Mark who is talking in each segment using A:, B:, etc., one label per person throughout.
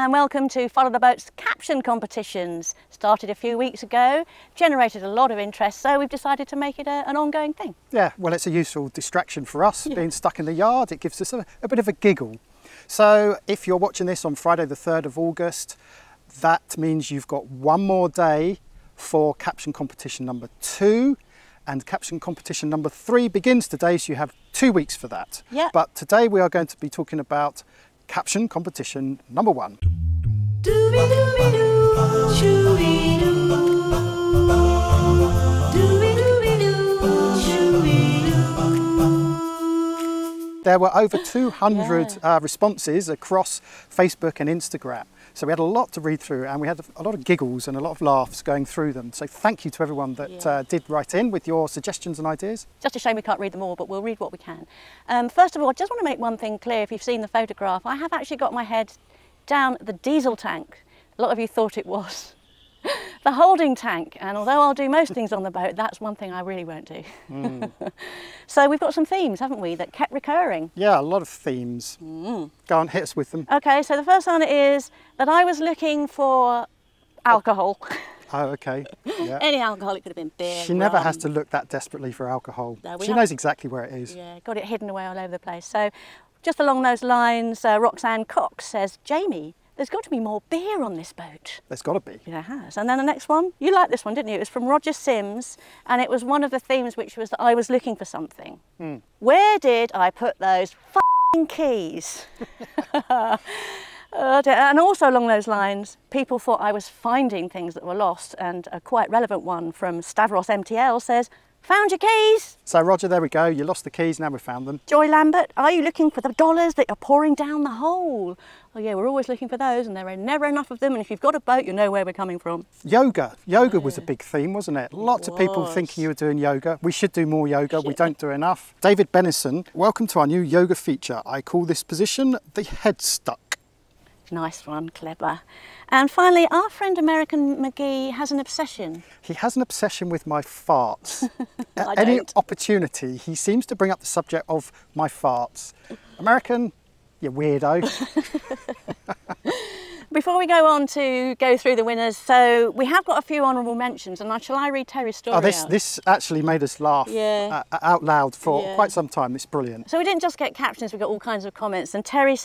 A: and welcome to Follow the Boat's Caption competitions. Started a few weeks ago, generated a lot of interest, so we've decided to make it an ongoing thing.
B: Yeah, well, it's a useful distraction for us, being stuck in the yard. It gives us a bit of a giggle. So if you're watching this on Friday the 3rd of August, that means you've got one more day for Caption competition number 2. And Caption competition number 3 begins today, so you have 2 weeks for that.
A: Yeah.
B: But today we are going to be talking about Caption competition number 1. There were over 200 responses across Facebook and Instagram. So we had a lot to read through, and we had a lot of giggles and a lot of laughs going through them. So thank you to everyone that did write in with your suggestions and ideas. Just
A: a shame we can't read them all, but we'll read what we can. First of all, I just want to make one thing clear. If you've seen the photograph, I have actually got my head down the diesel tank. A lot of you thought it was the holding tank, and although I'll do most things on the boat, that's one thing I really won't do. So we've got some themes, haven't we, that kept recurring?
B: Yeah, a lot of themes. Go on, hit us with them.
A: Okay, so the first one is that I was looking for alcohol.
B: Oh, okay. Yeah.
A: Any alcohol, it could have been beer,
B: She never has to look that desperately for alcohol. No, she knows exactly where it is.
A: Yeah, got it hidden away all over the place. So just along those lines, Roxanne Cox says, Jamie, there's got to be more beer on this boat.
B: There's got to be.
A: Yeah, it has. And then the next one, you liked this one, didn't you? It was from Roger Sims, and it was one of the themes, which was that I was looking for something. Where did I put those f***ing keys? And also along those lines, people thought I was finding things that were lost, and a quite relevant one from Stavros MTL says, found your keys.
B: So Roger, there we go. You lost the keys, now we found them.
A: Joy Lambert, are you looking for the dollars that are pouring down the hole? Oh yeah, we're always looking for those, and there are never enough of them, and if you've got a boat, you know where we're coming from.
B: Yoga. Yoga was a big theme, wasn't it? Lots of people thinking you were doing yoga. We should do more yoga. We don't do enough. David Bennison, welcome to our new yoga feature. I call this position the head stuck.
A: Nice one, clever. And finally, our friend American McGee has an obsession.
B: He has an obsession with my farts. At any opportunity, he seems to bring up the subject of my farts. American, you weirdo. Before we go on to go through the winners, so we have got a few honourable mentions, and shall I read Terry's story out? This actually made us laugh out loud for quite some time. It's brilliant. So we didn't just get captions, we got all kinds of comments, and Terry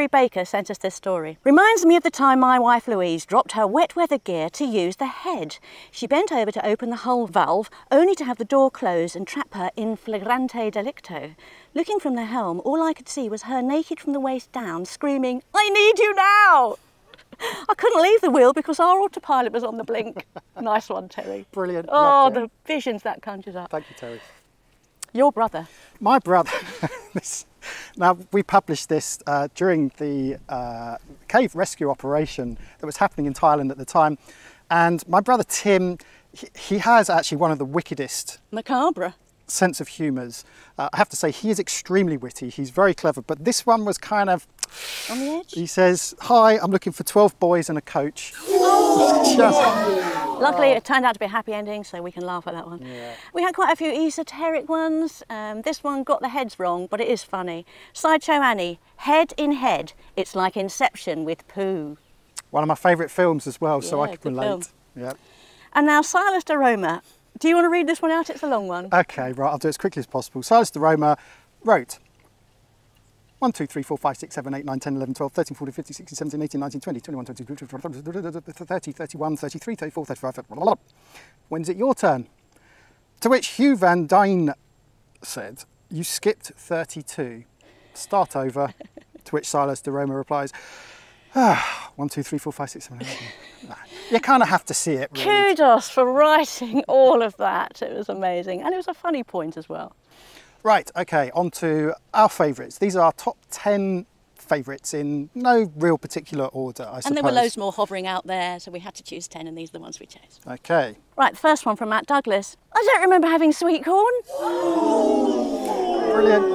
B: Baker sent us this story. Reminds me of the time my wife Louise dropped her wet weather gear to use the head. She bent over to open the hull valve, only to have the door close and trap her in flagrante delicto. Looking from the helm, all I could see was her naked from the waist down, screaming, "I need you now!" I couldn't leave the wheel because our autopilot was on the blink. Nice one, Terry. Brilliant.
A: Oh, the visions that conjures up.
B: Thank you, Terry.
A: Your brother.
B: My brother. Now, we published this during the cave rescue operation that was happening in Thailand at the time. And my brother Tim, he has actually one of the wickedest...
A: Macabre.
B: ...sense of humours. I have to say, he is extremely witty. He's very clever. But this one was kind of...
A: on the edge?
B: He says, hi, I'm looking for 12 boys and a coach.
A: Luckily, it turned out to be a happy ending, so we can laugh at that one. Yeah. We had quite a few esoteric ones. This one got the heads wrong, but it is funny. Sideshow Annie, head in head. It's like Inception with poo. One
B: of my favourite films as well, so I can relate. Yep.
A: And now Silas de Roma. Do you want to read this one out? It's a long one.
B: Okay, right, I'll do it as quickly as possible. Silas de Roma wrote 1, 2, 3, 4, 5, 6, 7, 8, 9, 10, 11, 12, 13, 14, 15, 16, 17, 18, 19, 20, 21, 22, 23, 30, 31, 33, 34, 35, 35. When's it your turn? To which Hugh Van Dyne said, you skipped 32. Start over. To which Silas de Roma replies, 1, 2, 3, 4, 5, 6, 7, 8, 9. You kind of have to see it, really.
A: Kudos for writing all of that. It was amazing. And it was a funny point as well.
B: Right, okay, on to our favourites. These are our top 10 favourites in no real particular order, I suppose.
A: And there were loads more hovering out there, so we had to choose 10, and these are the ones we chose.
B: Okay.
A: Right, the first one from Matt Douglas. I don't remember having sweet corn.
B: Brilliant.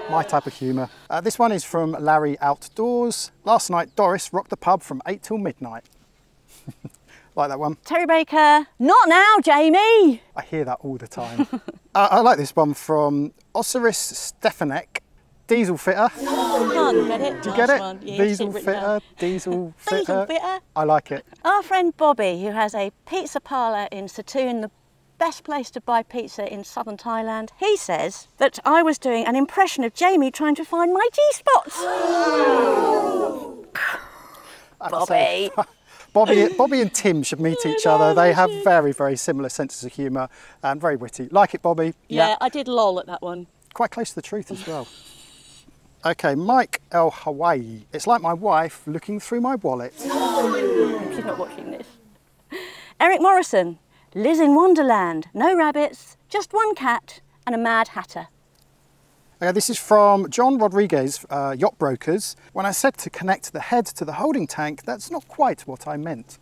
B: My type of humour. This one is from Larry Outdoors. Last night, Doris rocked the pub from 8 till midnight. Like that one.
A: Terry Baker, not now, Jamie.
B: I hear that all the time. I like this one from Osiris Stefanek. diesel fitter.
A: Fun, get it?
B: Do you get it?
A: Yeah,
B: diesel fitter, diesel fitter.
A: Diesel fitter.
B: I like it.
A: Our friend Bobby, who has a pizza parlour in Satoon, the best place to buy pizza in southern Thailand, he says that I was doing an impression of Jamie trying to find my G-spots. Bobby.
B: Bobby and Tim should meet each other. They have very, very similar senses of humour and very witty. Like it, Bobby?
A: Yeah, I did lol at that one.
B: Quite close to the truth as well. Okay, Mike L. Hawaii. It's like my wife looking through my wallet.
A: She's not watching this. Eric Morrison. Liz in Wonderland. No rabbits, just one cat and a Mad Hatter.
B: This is from John Rodriguez, Yacht Brokers. When I said to connect the head to the holding tank, that's not quite what I meant.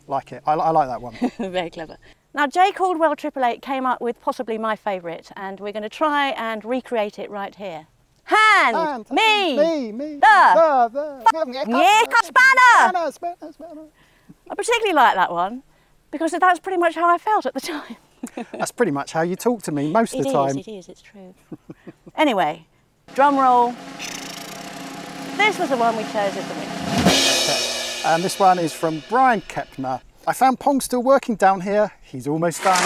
B: Like it. I like that one.
A: Very clever. Now, Jay Caldwell 888 came up with possibly my favourite, and we're going to try and recreate it right here. Hand, me,
B: the
A: spanner. I particularly like that one because that's pretty much how I felt at the time.
B: That's pretty much how you talk to me most of the time.
A: It is, it's true. Anyway, drum roll. This was the one we chose as the winner.
B: Okay. And this one is from Brian Kepner. I found Pong still working down here. He's almost done.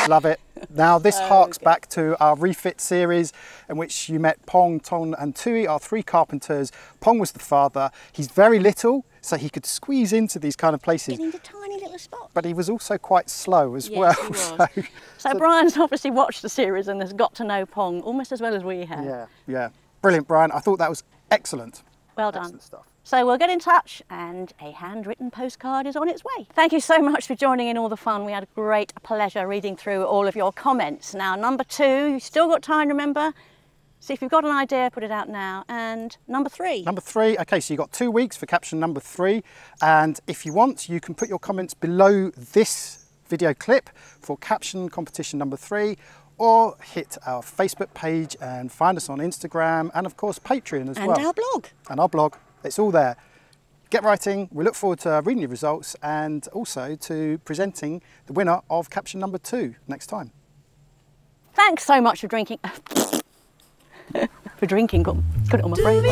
B: Love it. Now this harks back to our refit series in which you met Pong, Ton and Tui, our 3 carpenters. Pong was the father. He's very little, so he could squeeze into these kind of places.
A: Get into tiny little spots.
B: But he was also quite slow as well.
A: He was. So Brian's obviously watched the series and has got to know Pong almost as well as we have.
B: Yeah, yeah. Brilliant, Brian. I thought that was excellent.
A: Well done.
B: Excellent stuff.
A: So we'll get in touch and a handwritten postcard is on its way. Thank you so much for joining in all the fun. We had a great pleasure reading through all of your comments. Now, number 2, you've still got time, remember? See if you've got an idea, put it out now. And number 3.
B: Number 3, okay, so you've got 2 weeks for caption number 3. And if you want, you can put your comments below this video clip for caption competition number 3, or hit our Facebook page and find us on Instagram and of course Patreon as well.
A: And our blog.
B: And our blog. It's all there. Get writing. We look forward to reading your results and also to presenting the winner of caption number 2 next time.
A: Thanks so much for drinking. Got it on my brain.